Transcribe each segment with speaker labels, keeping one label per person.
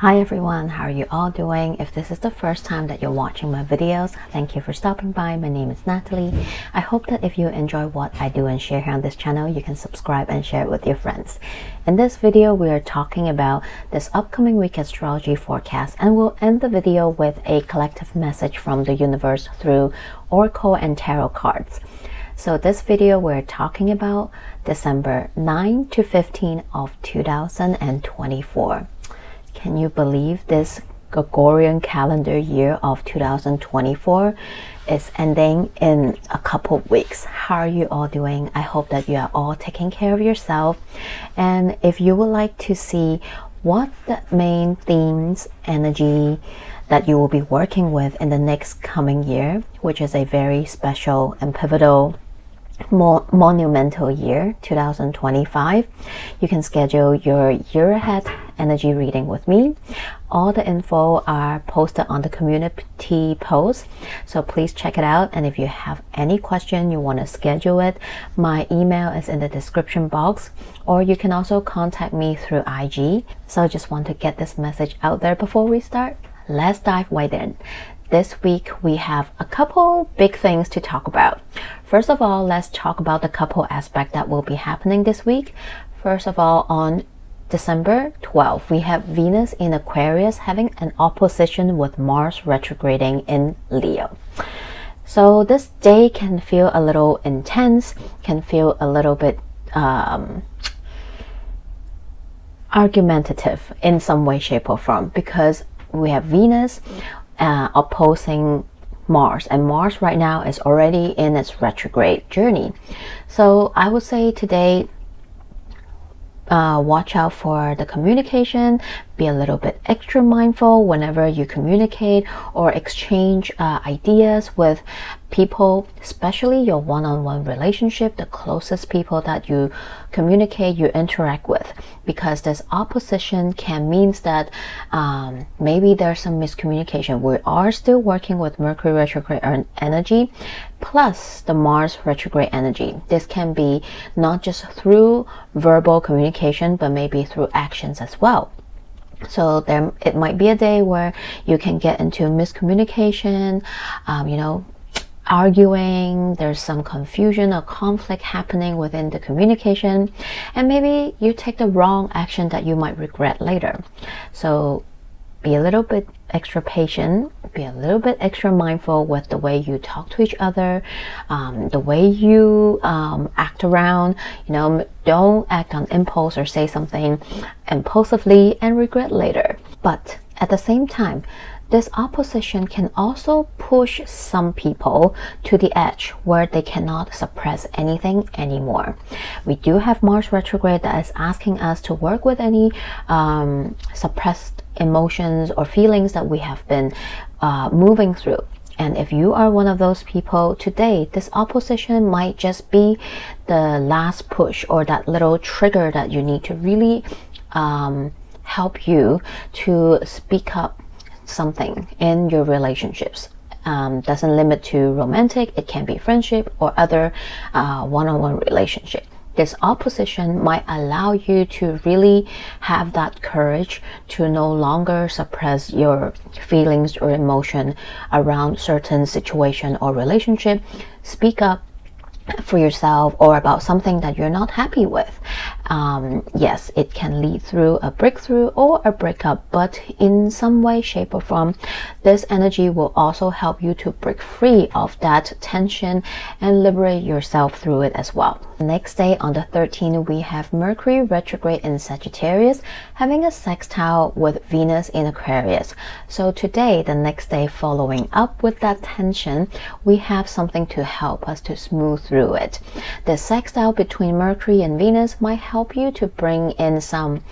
Speaker 1: Hi everyone, how are you all doing? If this is the first time that you're watching my videos, thank you for stopping by. My name is Natalie. I hope that if you enjoy what I do and share here on this channel, you can subscribe and share it with your friends. In this video, we are talking about this upcoming week astrology forecast, and we'll end the video with a collective message from the universe through oracle and tarot cards. So this video, we're talking about December 9 to 15 of 2024. Can you believe this Gregorian calendar year of 2024 is ending in a couple weeks? How are you all doing? I hope that you are all taking care of yourself. And if you would like to see what the main themes, energy that you will be working with in the next coming year, which is a very special and pivotal monumental year 2025, you can schedule your year ahead energy reading with me. All the info are posted on the community post, so please check it out. And if you have any question you want to schedule it, my email is in the description box, or you can also contact me through IG. So I just want to get this message out there before we start. Let's dive right in. This week we have a couple big things to talk about. First of all, let's talk about the couple aspect that will be happening this week. First of all, on December 12th, we have Venus in Aquarius having an opposition with Mars retrograding in Leo. So this day can feel a little intense, can feel a little bit argumentative in some way, shape or form, because we have Venus opposing Mars, and Mars right now is already in its retrograde journey. So I would say today, watch out for the communication. Be a little bit extra mindful whenever you communicate or exchange ideas with people, especially your one-on-one relationship, the closest people that you communicate, you interact with, because this opposition can mean that maybe there's some miscommunication. We are still working with Mercury retrograde energy plus the Mars retrograde energy. This can be not just through verbal communication, but maybe through actions as well. So it might be a day where you can get into miscommunication, arguing, there's some confusion or conflict happening within the communication, and maybe you take the wrong action that you might regret later. So be a little bit extra patient, be a little bit extra mindful with the way you talk to each other, the way you act around. Don't act on impulse or say something impulsively and regret later. But at the same time, this opposition can also push some people to the edge where they cannot suppress anything anymore. We do have Mars retrograde that is asking us to work with any suppressed emotions or feelings that we have been moving through. And if you are one of those people today, this opposition might just be the last push or that little trigger that you need to really help you to speak up something in your relationships. Doesn't limit to romantic, it can be friendship or other one-on-one relationship. This opposition might allow you to really have that courage to no longer suppress your feelings or emotion around certain situation or relationship. Speak up for yourself or about something that you're not happy with. Yes, it can lead through a breakthrough or a breakup, but in some way, shape or form, this energy will also help you to break free of that tension and liberate yourself through it as well. Next day on the 13th, we have Mercury retrograde in Sagittarius having a sextile with Venus in Aquarius. So today, the next day following up with that tension, we have something to help us to smooth through it. The sextile between Mercury and Venus might help you to bring in some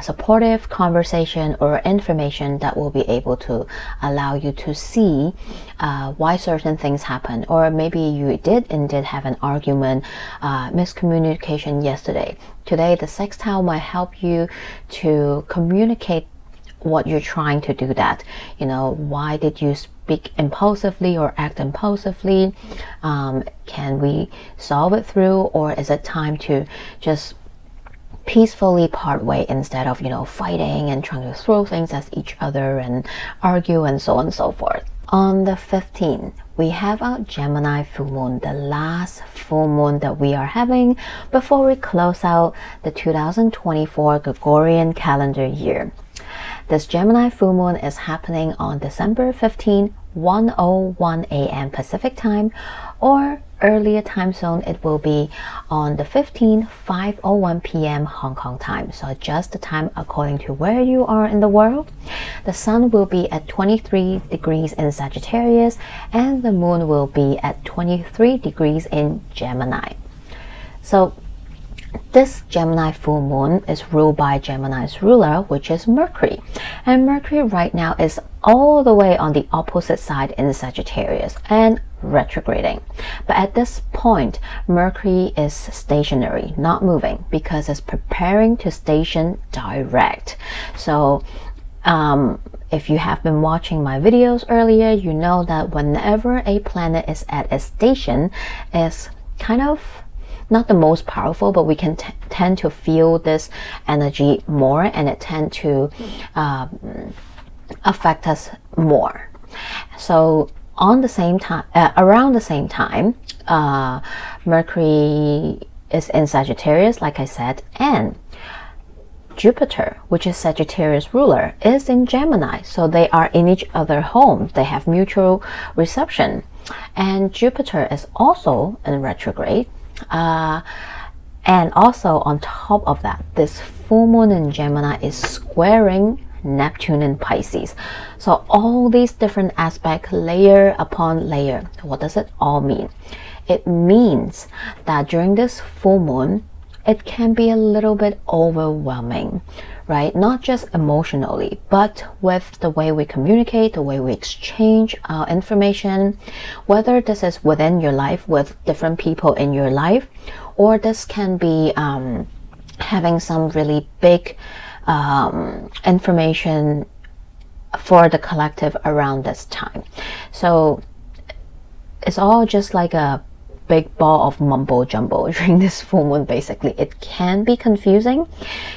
Speaker 1: supportive conversation or information that will be able to allow you to see why certain things happen, or maybe you did have an argument, miscommunication yesterday. Today the sextile might help you to communicate what you're trying to do. That why did you speak impulsively or act impulsively? Can we solve it through, or is it time to just peacefully part way instead of, fighting and trying to throw things at each other and argue and so on and so forth. On the 15th, we have our Gemini full moon, the last full moon that we are having before we close out the 2024 Gregorian calendar year. This Gemini full moon is happening on December 15, 1:01 a.m. Pacific time, or earlier time zone, it will be on the 15th, 5:01 p.m. Hong Kong time. So adjust the time according to where you are in the world. The sun will be at 23 degrees in Sagittarius, and the moon will be at 23 degrees in Gemini. So this Gemini full moon is ruled by Gemini's ruler, which is Mercury. And Mercury right now is all the way on the opposite side in Sagittarius and retrograding. But at this point, Mercury is stationary, not moving, because it's preparing to station direct. So if you have been watching my videos earlier, you know that whenever a planet is at a station, it's kind of not the most powerful, but we can tend to feel this energy more, and it tend to affect us more. So on the same time, around the same time, Mercury is in Sagittarius, like I said, and Jupiter, which is Sagittarius ruler, is in Gemini. So they are in each other's homes. They have mutual reception. And Jupiter is also in retrograde. And also on top of that, this full moon in Gemini is squaring Neptune in Pisces. So all these different aspects, layer upon layer. What does it all mean? It means that during this full moon, it can be a little bit overwhelming, right? Not just emotionally, but with the way we communicate, the way we exchange information, whether this is within your life with different people in your life, or this can be having some really big information for the collective around this time. So it's all just like a big ball of mumbo jumbo during this full moon. Basically, it can be confusing,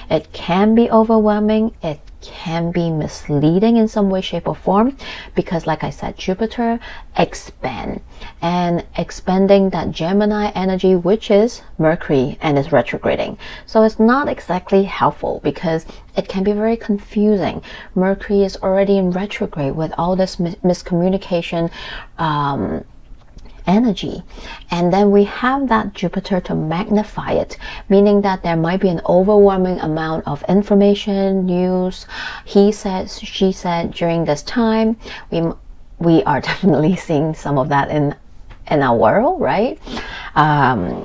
Speaker 1: it can be overwhelming, it can be misleading in some way, shape, or form, because like I said, Jupiter expand, and expanding that Gemini energy, which is Mercury, and is retrograding. So it's not exactly helpful because it can be very confusing. Mercury is already in retrograde with all this miscommunication energy, and then we have that Jupiter to magnify it, meaning that there might be an overwhelming amount of information, news, he said, she said during this time. We are definitely seeing some of that in our world, right?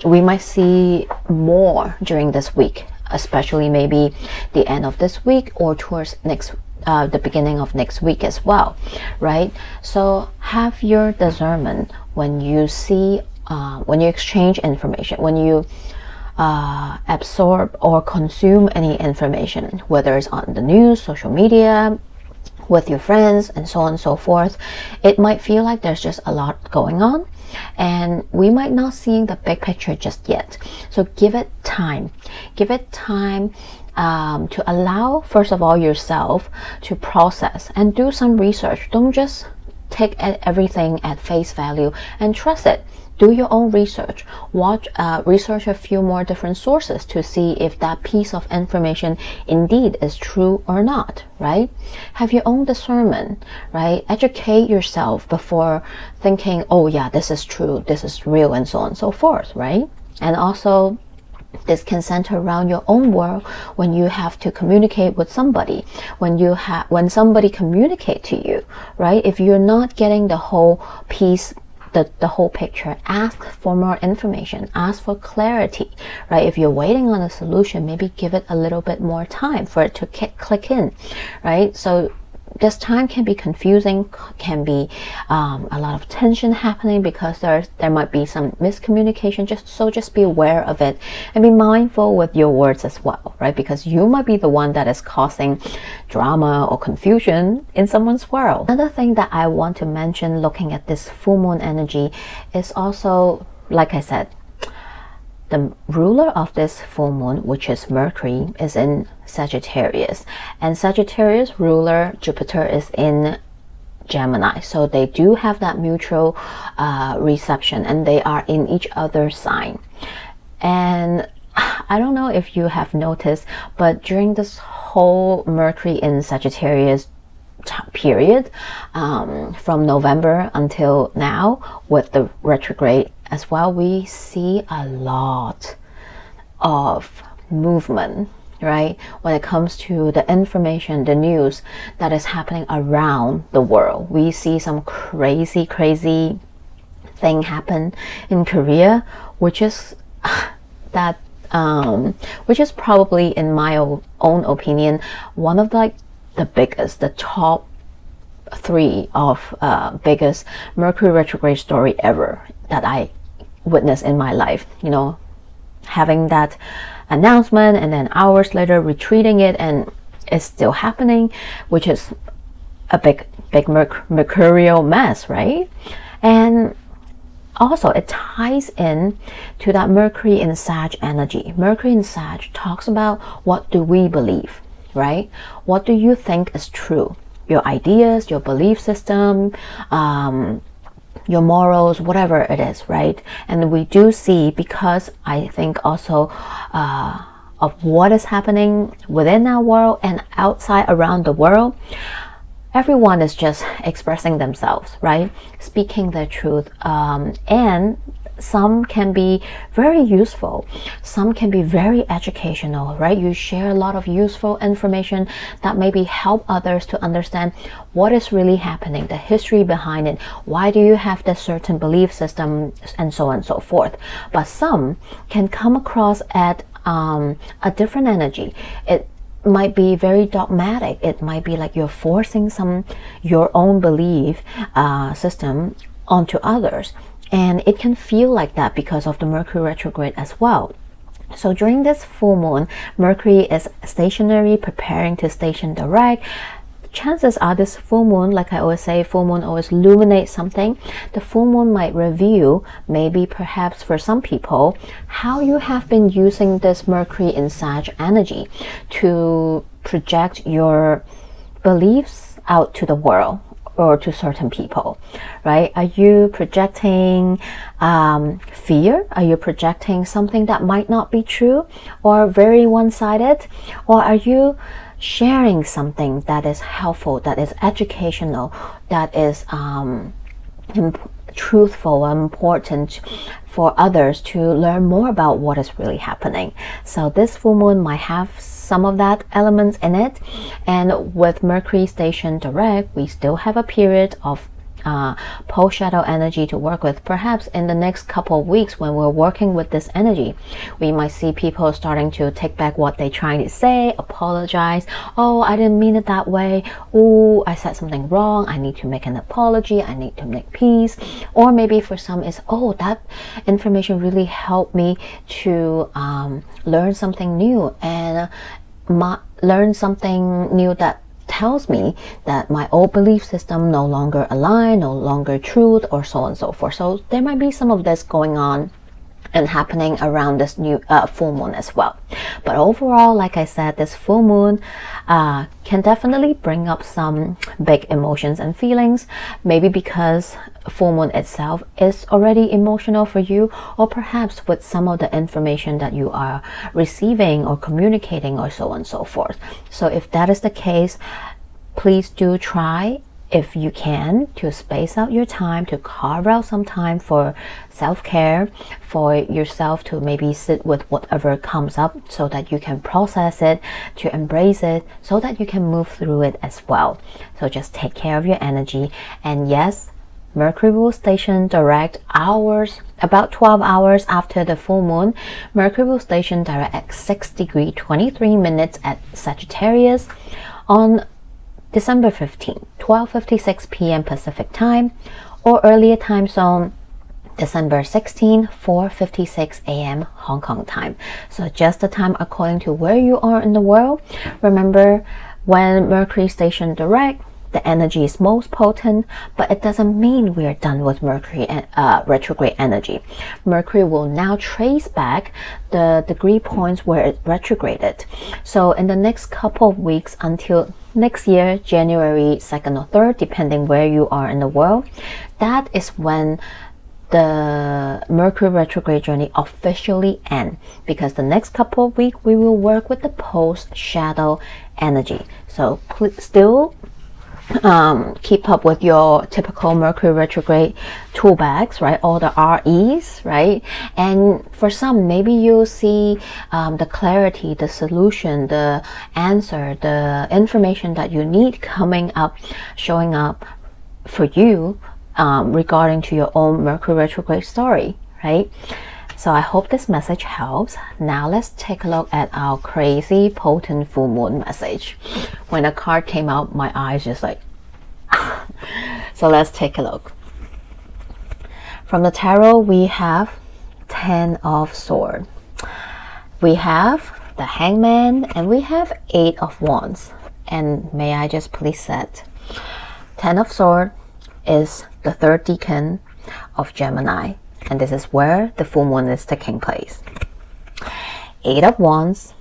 Speaker 1: We might see more during this week, especially maybe the end of this week or towards the beginning of next week as well, right? So have your discernment when you see, when you exchange information, when you absorb or consume any information, whether it's on the news, social media, with your friends, and so on and so forth. It might feel like there's just a lot going on, and we might not see the big picture just yet. So give it time. Give it time to allow, first of all, yourself to process and do some research. Don't just take everything at face value and trust it. Do your own research. Research a few more different sources to see if that piece of information indeed is true or not, right? Have your own discernment, right? Educate yourself before thinking, oh yeah, this is true, this is real, and so on and so forth, right? And also, this can center around your own world when you have to communicate with somebody, when somebody communicate to you, right? If you're not getting the whole piece, the whole picture, ask for more information, ask for clarity, right? If you're waiting on a solution, maybe give it a little bit more time for it to click in, right? So this time can be confusing, can be a lot of tension happening because there might be some miscommunication. Just be aware of it and be mindful with your words as well, right? Because you might be the one that is causing drama or confusion in someone's world. Another thing that I want to mention looking at this full moon energy is also, like I said, the ruler of this full moon, which is Mercury, is in Sagittarius, and Sagittarius ruler Jupiter is in Gemini, so they do have that mutual reception, and they are in each other's sign. And I don't know if you have noticed, but during this whole Mercury in Sagittarius period, from November until now, with the retrograde as well, we see a lot of movement, right? When it comes to the information, the news that is happening around the world. We see some crazy thing happen in Korea, which is which is probably, in my own opinion, one of like the biggest, the top 3 of biggest Mercury retrograde story ever that I witnessed in my life. You know, having that announcement and then hours later retreating it, and it's still happening, which is a big mercurial mess, right? And also it ties in to that Mercury in Sag energy. Mercury in Sag talks about, what do we believe, right? What do you think is true? Your ideas, your belief system, your morals, whatever it is, right? And we do see, because I think also of what is happening within our world and outside around the world, everyone is just expressing themselves, right? Speaking their truth, and some can be very useful, some can be very educational, right? You share a lot of useful information that maybe help others to understand what is really happening, the history behind it, why do you have this certain belief system, and so on and so forth. But some can come across at a different energy. It might be very dogmatic. It might be like you're forcing your own belief system onto others. And it can feel like that because of the Mercury retrograde as well. So during this full moon, Mercury is stationary, preparing to station direct. Chances are this full moon, like I always say, full moon always illuminates something. The full moon might reveal, maybe perhaps for some people, how you have been using this Mercury in Sag energy to project your beliefs out to the world, or to certain people, right? Are you projecting fear? Are you projecting something that might not be true or very one-sided? Or are you sharing something that is helpful, that is educational, that is truthful and important for others to learn more about what is really happening? So this full moon might have some of that elements in it, and with Mercury station direct, we still have a period of pole shadow energy to work with. Perhaps in the next couple of weeks, when we're working with this energy, we might see people starting to take back what they're trying to say, apologize. Oh, I didn't mean it that way. Oh, I said something wrong. I need to make an apology. I need to make peace. Or maybe for some is, oh, that information really helped me to learn something new, and learn something new that tells me that my old belief system no longer align, no longer truth, or so on and so forth. So there might be some of this going on and happening around this new full moon as well. But overall, like I said, this full moon can definitely bring up some big emotions and feelings, maybe because full moon itself is already emotional for you, or perhaps with some of the information that you are receiving or communicating, or so on and so forth. So if that is the case, please do try, if you can, to space out your time, to carve out some time for self-care, for yourself to maybe sit with whatever comes up, so that you can process it, to embrace it, so that you can move through it as well. So just take care of your energy. And yes, Mercury will station direct about 12 hours after the full moon. Mercury will station direct at 6 degrees 23 minutes at Sagittarius on December 15, 12:56 p.m. Pacific time, or earlier time zone, December 16, 4:56 a.m. Hong Kong time. So just the time according to where you are in the world. Remember, when Mercury station direct, the energy is most potent, but it doesn't mean we're done with Mercury and retrograde energy. Mercury will now trace back the degree points where it retrograded. So in the next couple of weeks until next year, January 2nd or 3rd, depending where you are in the world, that is when the Mercury retrograde journey officially ends, because the next couple of weeks we will work with the post shadow energy. So still keep up with your typical Mercury retrograde tool bags, right? All the REs, right? And for some, maybe you'll see the clarity, the solution, the answer, the information that you need coming up, showing up for you regarding to your own Mercury retrograde story, right? So I hope this message helps. Now let's take a look at our crazy potent full moon message. When the card came out, my eyes just like so let's take a look. From the tarot, we have 10 of Swords, we have the Hangman, and we have 8 of Wands. And may I just please set 10 of Swords is the 3rd decan of Gemini, and this is where the full moon is taking place. 8 of Wands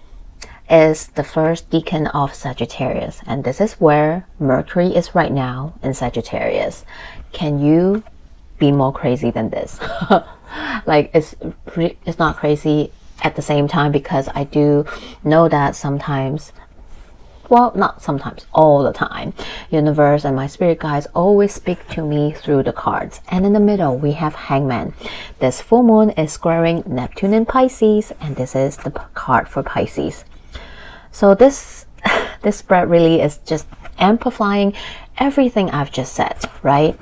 Speaker 1: is the 1st decan of Sagittarius, and this is where Mercury is right now in Sagittarius. Can you be more crazy than this? Like it's not crazy at the same time, because I do know that sometimes, well, not sometimes, all the time, universe and my spirit guides always speak to me through the cards. And in the middle, we have Hangman. This full moon is squaring Neptune in Pisces, and this is the card for Pisces. So this spread really is just amplifying everything I've just said, right?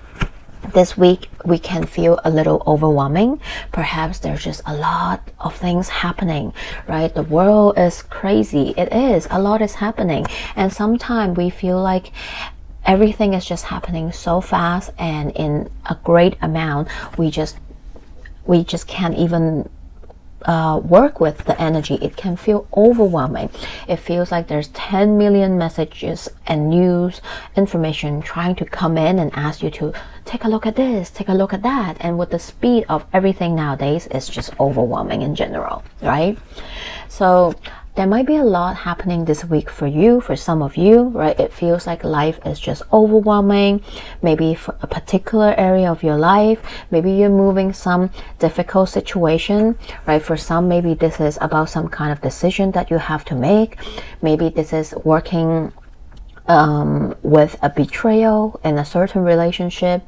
Speaker 1: This week we can feel a little overwhelming. Perhaps there's just a lot of things happening, right? The world is crazy. It is. A lot is happening. And sometimes we feel like everything is just happening so fast and in a great amount. We just can't even work with the energy. It can feel overwhelming. It feels like there's 10 million messages and news information trying to come in and ask you to take a look at this, take a look at that. And with the speed of everything nowadays, it's just overwhelming in general, right? So there might be a lot happening this week for you, for some of you, right? It feels like life is just overwhelming. Maybe for a particular area of your life, maybe you're moving some difficult situation, right? For some, maybe this is about some kind of decision that you have to make. Maybe this is working with a betrayal in a certain relationship.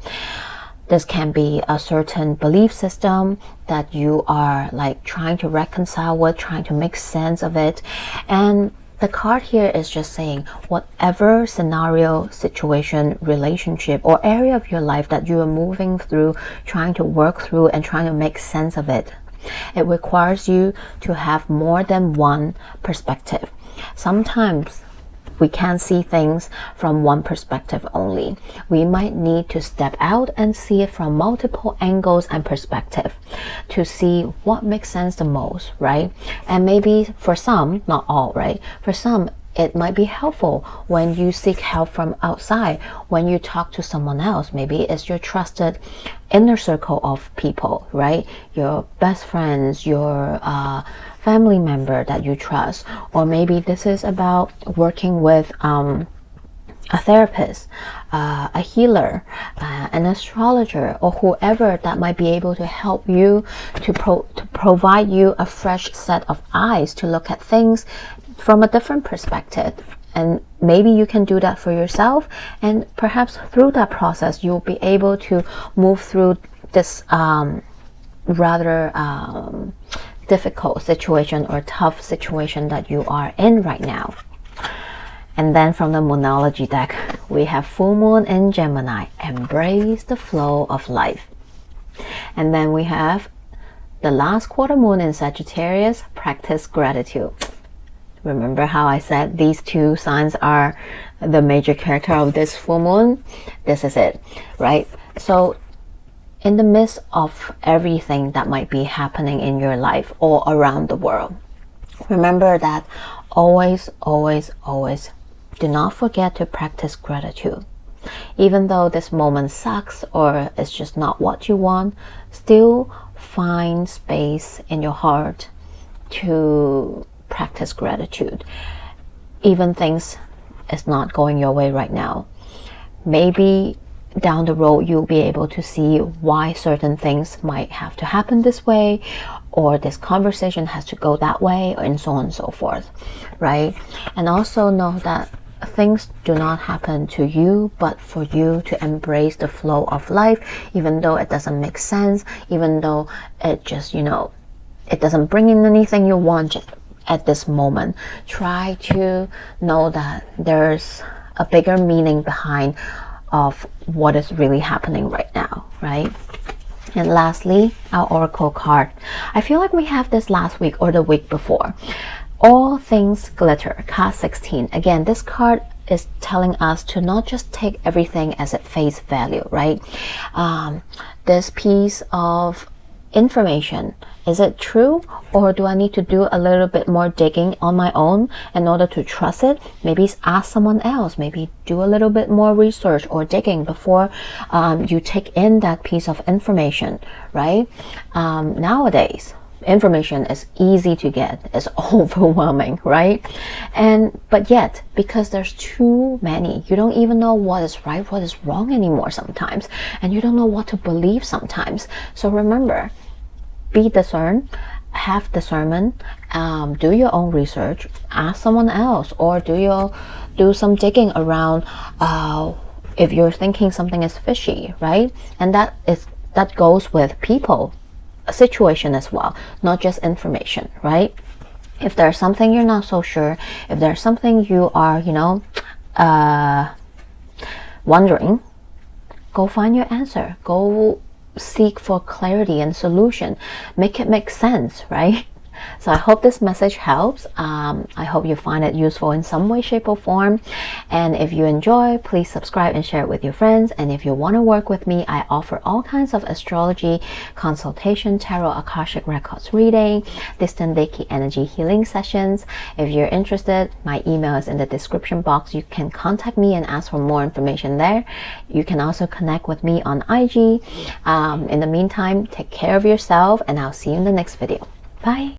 Speaker 1: This can be a certain belief system that you are like trying to reconcile with, trying to make sense of it. And the card here is just saying whatever scenario, situation, relationship, or area of your life that you are moving through, trying to work through and trying to make sense of it, it requires you to have more than one perspective. Sometimes we can't see things from one perspective only. We might need to step out and see it from multiple angles and perspective to see what makes sense the most, right? And maybe for some, not all, right? For some, it might be helpful when you seek help from outside, when you talk to someone else. Maybe it's your trusted inner circle of people, right? Your best friends, your family member that you trust. Or maybe this is about working with a therapist, a healer, an astrologer, or whoever that might be able to help you to provide you a fresh set of eyes to look at things from a different perspective. And maybe you can do that for yourself, and perhaps through that process you'll be able to move through this rather difficult situation or tough situation that you are in right now. And then from the Moonology deck, we have full moon in Gemini, embrace the flow of life. And then we have the last quarter moon in Sagittarius, practice gratitude. Remember how I said these two signs are the major character of this full moon? This is it, right? So in the midst of everything that might be happening in your life or around the world, remember that always, always, always do not forget to practice gratitude. Even though this moment sucks or it's just not what you want, still find space in your heart to practice gratitude. Even things is not going your way right now. Maybe down the road you'll be able to see why certain things might have to happen this way, or this conversation has to go that way, and so on and so forth, right? And also know that things do not happen to you, but for you to embrace the flow of life, even though it doesn't make sense, even though it just, it doesn't bring in anything you want at this moment. Try to know that there's a bigger meaning behind of what is really happening right now, right? And lastly, our oracle card. I feel like we have this last week or the week before. All things glitter, card 16. Again, this card is telling us to not just take everything as at face value, right? This piece of information, is it true, or do I need to do a little bit more digging on my own in order to trust it? Maybe ask someone else, maybe do a little bit more research or digging before you take in that piece of information, right? Nowadays, information is easy to get, it's overwhelming, right? But yet, because there's too many, you don't even know what is right, what is wrong anymore sometimes, and you don't know what to believe sometimes. So remember, be discerned, have discernment, do your own research, ask someone else, or do some digging around if you're thinking something is fishy, right? And that goes with people, a situation as well, not just information, right? If there's something you're not so sure, if there's something you are, wondering, go find your answer. Go seek for clarity and solution. Make it make sense, right? So I hope this message helps. I hope you find it useful in some way, shape, or form. And if you enjoy, please subscribe and share it with your friends. And if you want to work with me, I offer all kinds of astrology consultation, tarot, akashic records reading, distant Reiki energy healing sessions. If you're interested, my email is in the description box. You can contact me and ask for more information there. You can also connect with me on IG. In the meantime, take care of yourself, and I'll see you in the next video. Bye.